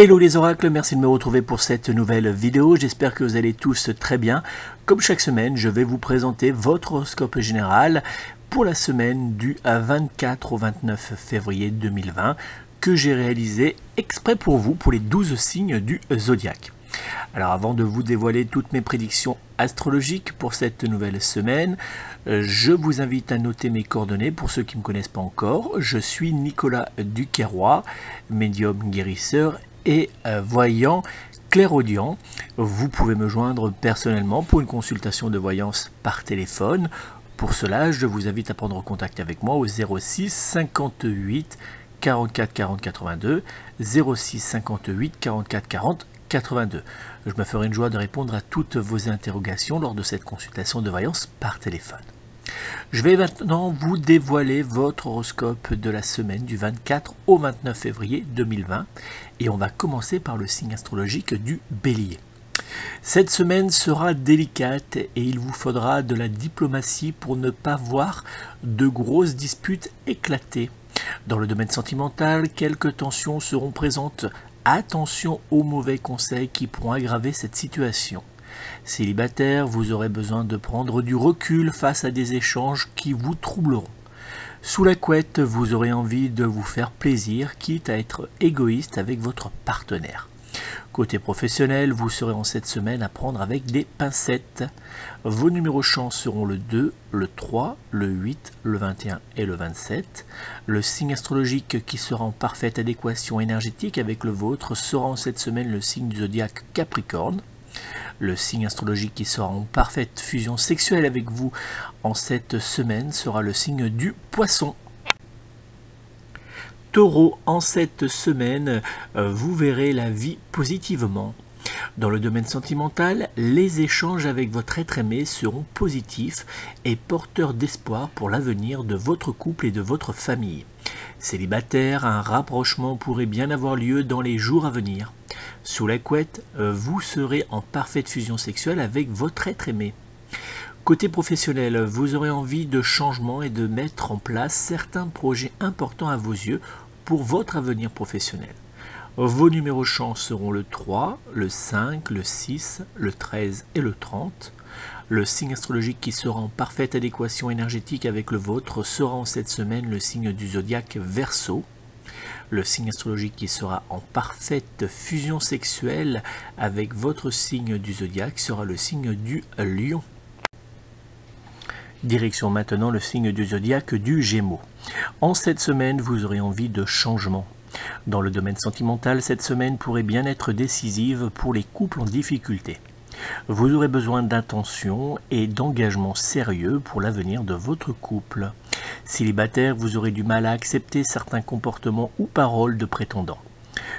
Hello les oracles, merci de me retrouver pour cette nouvelle vidéo, j'espère que vous allez tous très bien. Comme chaque semaine, je vais vous présenter votre horoscope général pour la semaine du 24 au 29 février 2020 que j'ai réalisé exprès pour vous, pour les 12 signes du zodiaque. Alors avant de vous dévoiler toutes mes prédictions astrologiques pour cette nouvelle semaine, je vous invite à noter mes coordonnées pour ceux qui ne me connaissent pas encore. Je suis Nicolas Duquerrois, médium guérisseur et voyant clairaudient. Vous pouvez me joindre personnellement pour une consultation de voyance par téléphone. Pour cela, je vous invite à prendre contact avec moi au 06 58 44 40 82, 06 58 44 40 82. Je me ferai une joie de répondre à toutes vos interrogations lors de cette consultation de voyance par téléphone. Je vais maintenant vous dévoiler votre horoscope de la semaine du 24 au 29 février 2020 et on va commencer par le signe astrologique du Bélier. Cette semaine sera délicate et il vous faudra de la diplomatie pour ne pas voir de grosses disputes éclater. Dans le domaine sentimental, quelques tensions seront présentes. Attention aux mauvais conseils qui pourront aggraver cette situation. Célibataire, vous aurez besoin de prendre du recul face à des échanges qui vous troubleront. Sous la couette, vous aurez envie de vous faire plaisir, quitte à être égoïste avec votre partenaire. Côté professionnel, vous serez en cette semaine à prendre avec des pincettes. Vos numéros chance seront le 2, le 3, le 8, le 21 et le 27. Le signe astrologique qui sera en parfaite adéquation énergétique avec le vôtre sera en cette semaine le signe du zodiaque Capricorne. Le signe astrologique qui sera en parfaite fusion sexuelle avec vous en cette semaine sera le signe du Poisson. Taureau, en cette semaine, vous verrez la vie positivement. Dans le domaine sentimental, les échanges avec votre être aimé seront positifs et porteurs d'espoir pour l'avenir de votre couple et de votre famille. Célibataire, un rapprochement pourrait bien avoir lieu dans les jours à venir. Sous la couette, vous serez en parfaite fusion sexuelle avec votre être aimé. Côté professionnel, vous aurez envie de changement et de mettre en place certains projets importants à vos yeux pour votre avenir professionnel. Vos numéros chance seront le 3, le 5, le 6, le 13 et le 30. Le signe astrologique qui sera en parfaite adéquation énergétique avec le vôtre sera en cette semaine le signe du zodiaque Verseau. Le signe astrologique qui sera en parfaite fusion sexuelle avec votre signe du zodiaque sera le signe du Lion. Direction maintenant le signe du zodiaque du Gémeaux. En cette semaine, vous aurez envie de changement. Dans le domaine sentimental, cette semaine pourrait bien être décisive pour les couples en difficulté. Vous aurez besoin d'intention et d'engagement sérieux pour l'avenir de votre couple. Célibataire, vous aurez du mal à accepter certains comportements ou paroles de prétendants.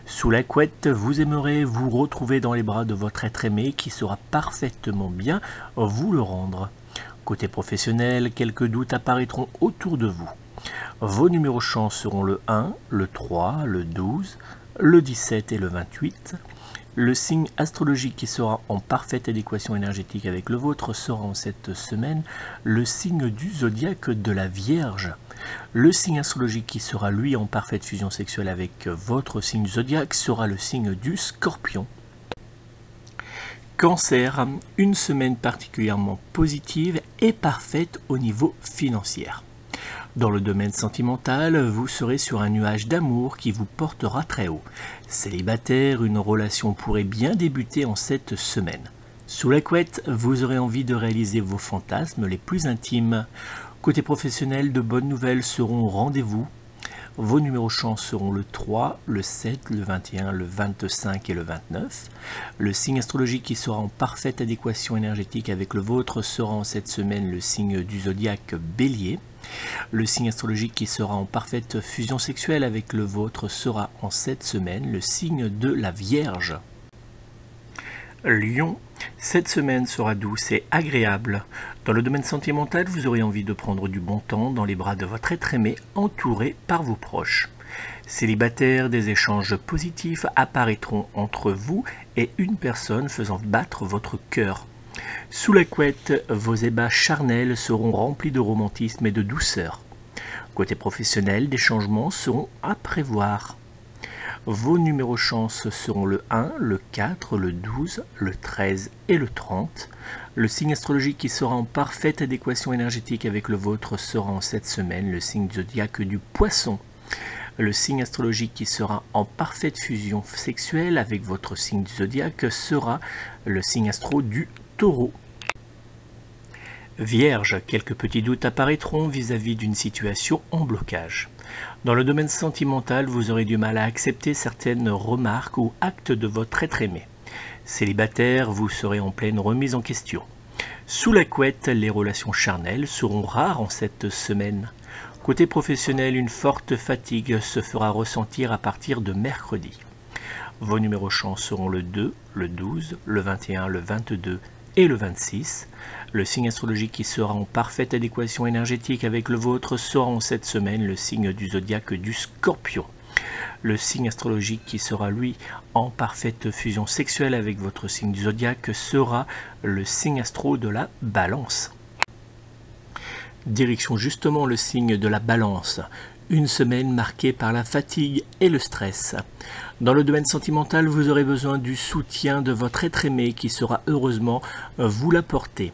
Sous la couette, vous aimerez vous retrouver dans les bras de votre être aimé qui saura parfaitement bien vous le rendre. Côté professionnel, quelques doutes apparaîtront autour de vous. Vos numéros chance seront le 1, le 3, le 12, le 17 et le 28. Le signe astrologique qui sera en parfaite adéquation énergétique avec le vôtre sera en cette semaine le signe du zodiaque de la Vierge. Le signe astrologique qui sera lui en parfaite fusion sexuelle avec votre signe du zodiaque sera le signe du Scorpion. Cancer, une semaine particulièrement positive et parfaite au niveau financier. Dans le domaine sentimental, vous serez sur un nuage d'amour qui vous portera très haut. Célibataire, une relation pourrait bien débuter en cette semaine. Sous la couette, vous aurez envie de réaliser vos fantasmes les plus intimes. Côté professionnel, de bonnes nouvelles seront au rendez-vous. Vos numéros chance seront le 3, le 7, le 21, le 25 et le 29. Le signe astrologique qui sera en parfaite adéquation énergétique avec le vôtre sera en cette semaine le signe du zodiaque Bélier. Le signe astrologique qui sera en parfaite fusion sexuelle avec le vôtre sera en cette semaine le signe de la Vierge. Lion, cette semaine sera douce et agréable. Dans le domaine sentimental, vous aurez envie de prendre du bon temps dans les bras de votre être aimé, entouré par vos proches. Célibataire, des échanges positifs apparaîtront entre vous et une personne faisant battre votre cœur. Sous la couette, vos ébats charnels seront remplis de romantisme et de douceur. Côté professionnel, des changements seront à prévoir. Vos numéros chance seront le 1, le 4, le 12, le 13 et le 30. Le signe astrologique qui sera en parfaite adéquation énergétique avec le vôtre sera en cette semaine le signe zodiaque du Poisson. Le signe astrologique qui sera en parfaite fusion sexuelle avec votre signe du zodiaque sera le signe astro du Taureau. Vierge, quelques petits doutes apparaîtront vis-à-vis d'une situation en blocage. Dans le domaine sentimental, vous aurez du mal à accepter certaines remarques ou actes de votre être aimé. Célibataire, vous serez en pleine remise en question. Sous la couette, les relations charnelles seront rares en cette semaine. Côté professionnel, une forte fatigue se fera ressentir à partir de mercredi. Vos numéros chance seront le 2, le 12, le 21, le 22 et le 26. Le signe astrologique qui sera en parfaite adéquation énergétique avec le vôtre sera en cette semaine le signe du zodiaque du Scorpion. Le signe astrologique qui sera lui en parfaite fusion sexuelle avec votre signe du zodiaque sera le signe astro de la Balance. Direction justement le signe de la Balance, une semaine marquée par la fatigue et le stress. Dans le domaine sentimental, vous aurez besoin du soutien de votre être aimé qui saura heureusement vous l'apporter.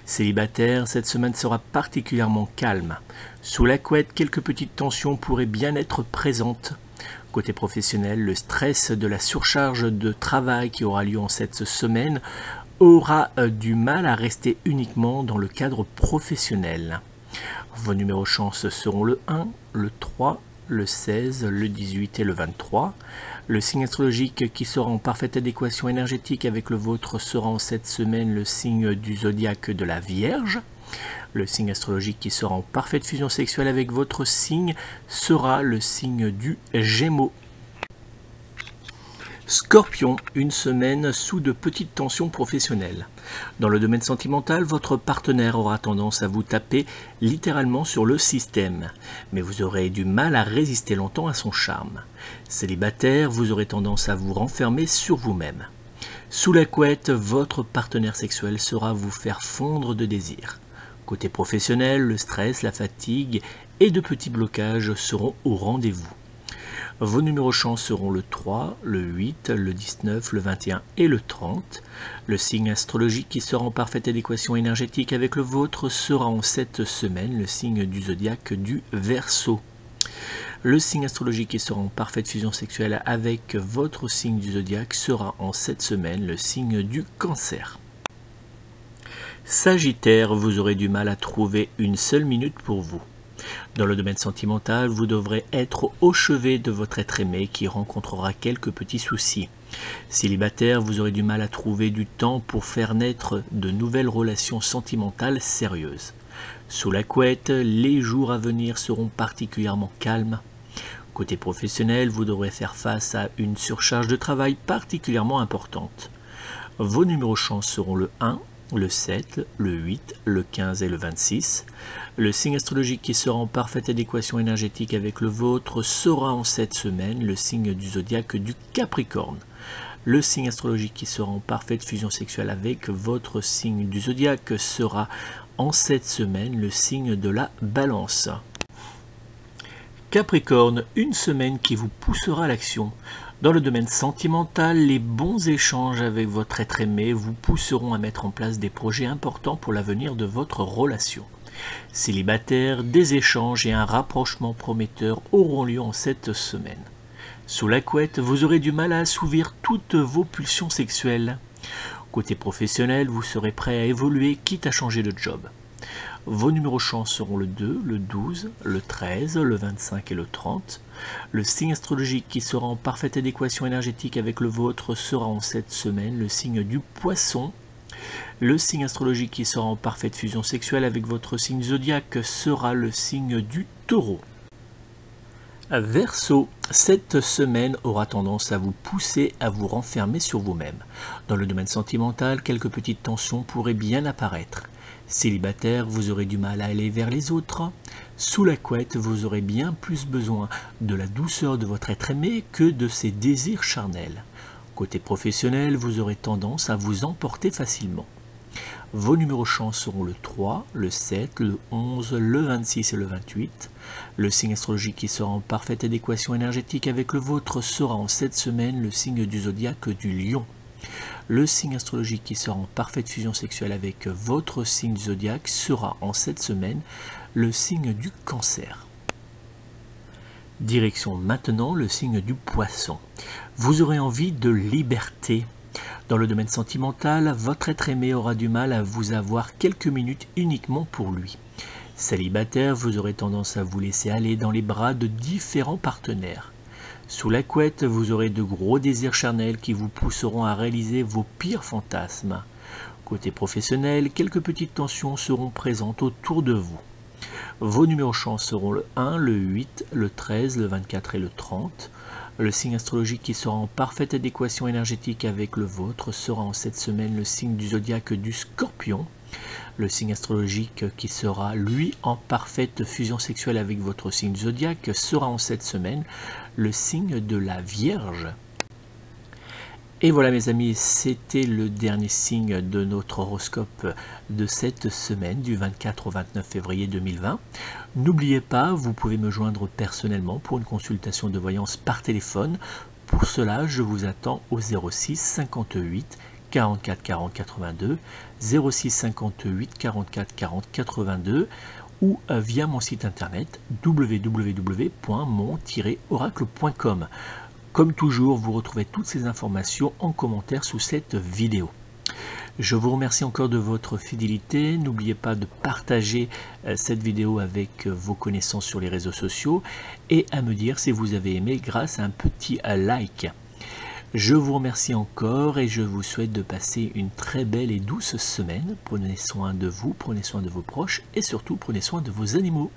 Célibataire, cette semaine sera particulièrement calme. Sous la couette, quelques petites tensions pourraient bien être présentes. Côté professionnel, le stress de la surcharge de travail qui aura lieu en cette semaine aura du mal à rester uniquement dans le cadre professionnel. Vos numéros chance seront le 1, le 3, le 16, le 18 et le 23. Le signe astrologique qui sera en parfaite adéquation énergétique avec le vôtre sera en cette semaine le signe du zodiaque de la Vierge. Le signe astrologique qui sera en parfaite fusion sexuelle avec votre signe sera le signe du Gémeaux. Scorpion, une semaine sous de petites tensions professionnelles. Dans le domaine sentimental, votre partenaire aura tendance à vous taper littéralement sur le système, mais vous aurez du mal à résister longtemps à son charme. Célibataire, vous aurez tendance à vous renfermer sur vous-même. Sous la couette, votre partenaire sexuel saura vous faire fondre de désir. Côté professionnel, le stress, la fatigue et de petits blocages seront au rendez-vous. Vos numéros chance seront le 3, le 8, le 19, le 21 et le 30. Le signe astrologique qui sera en parfaite adéquation énergétique avec le vôtre sera en cette semaine le signe du zodiaque du Verseau. Le signe astrologique qui sera en parfaite fusion sexuelle avec votre signe du zodiaque sera en cette semaine le signe du Cancer. Sagittaire, vous aurez du mal à trouver une seule minute pour vous. Dans le domaine sentimental, vous devrez être au chevet de votre être aimé qui rencontrera quelques petits soucis. Célibataire, vous aurez du mal à trouver du temps pour faire naître de nouvelles relations sentimentales sérieuses. Sous la couette, les jours à venir seront particulièrement calmes. Côté professionnel, vous devrez faire face à une surcharge de travail particulièrement importante. Vos numéros chance seront le 1, le 7, le 8, le 15 et le 26. Le signe astrologique qui sera en parfaite adéquation énergétique avec le vôtre sera en cette semaine le signe du zodiaque du Capricorne. Le signe astrologique qui sera en parfaite fusion sexuelle avec votre signe du zodiaque sera en cette semaine le signe de la Balance. Capricorne, une semaine qui vous poussera à l'action. Dans le domaine sentimental, les bons échanges avec votre être aimé vous pousseront à mettre en place des projets importants pour l'avenir de votre relation. Célibataire, des échanges et un rapprochement prometteur auront lieu en cette semaine. Sous la couette, vous aurez du mal à assouvir toutes vos pulsions sexuelles. Côté professionnel, vous serez prêt à évoluer, quitte à changer de job. Vos numéros chance seront le 2, le 12, le 13, le 25 et le 30. Le signe astrologique qui sera en parfaite adéquation énergétique avec le vôtre sera en cette semaine le signe du Poisson. Le signe astrologique qui sera en parfaite fusion sexuelle avec votre signe zodiaque sera le signe du Taureau. Verseau, cette semaine aura tendance à vous pousser à vous renfermer sur vous-même. Dans le domaine sentimental, quelques petites tensions pourraient bien apparaître. Célibataire, vous aurez du mal à aller vers les autres. Sous la couette, vous aurez bien plus besoin de la douceur de votre être aimé que de ses désirs charnels. Côté professionnel, vous aurez tendance à vous emporter facilement. Vos numéros chance seront le 3, le 7, le 11, le 26 et le 28. Le signe astrologique qui sera en parfaite adéquation énergétique avec le vôtre sera en cette semaine le signe du zodiaque du Lion. Le signe astrologique qui sera en parfaite fusion sexuelle avec votre signe du zodiaque sera en cette semaine le signe du Cancer. Direction maintenant le signe du Poisson. Vous aurez envie de liberté. Dans le domaine sentimental, votre être aimé aura du mal à vous avoir quelques minutes uniquement pour lui. Célibataire, vous aurez tendance à vous laisser aller dans les bras de différents partenaires. Sous la couette, vous aurez de gros désirs charnels qui vous pousseront à réaliser vos pires fantasmes. Côté professionnel, quelques petites tensions seront présentes autour de vous. Vos numéros chance seront le 1, le 8, le 13, le 24 et le 30. Le signe astrologique qui sera en parfaite adéquation énergétique avec le vôtre sera en cette semaine le signe du zodiaque du Scorpion. Le signe astrologique qui sera, lui, en parfaite fusion sexuelle avec votre signe du zodiaque sera en cette semaine le signe de la Vierge. Et voilà mes amis, c'était le dernier signe de notre horoscope de cette semaine du 24 au 29 février 2020. N'oubliez pas, vous pouvez me joindre personnellement pour une consultation de voyance par téléphone. Pour cela, je vous attends au 06 58 44 40 82, 06 58 44 40 82 ou via mon site internet www.mon-oracle.com. Comme toujours, vous retrouvez toutes ces informations en commentaire sous cette vidéo. Je vous remercie encore de votre fidélité. N'oubliez pas de partager cette vidéo avec vos connaissances sur les réseaux sociaux et à me dire si vous avez aimé grâce à un petit like. Je vous remercie encore et je vous souhaite de passer une très belle et douce semaine. Prenez soin de vous, prenez soin de vos proches et surtout prenez soin de vos animaux.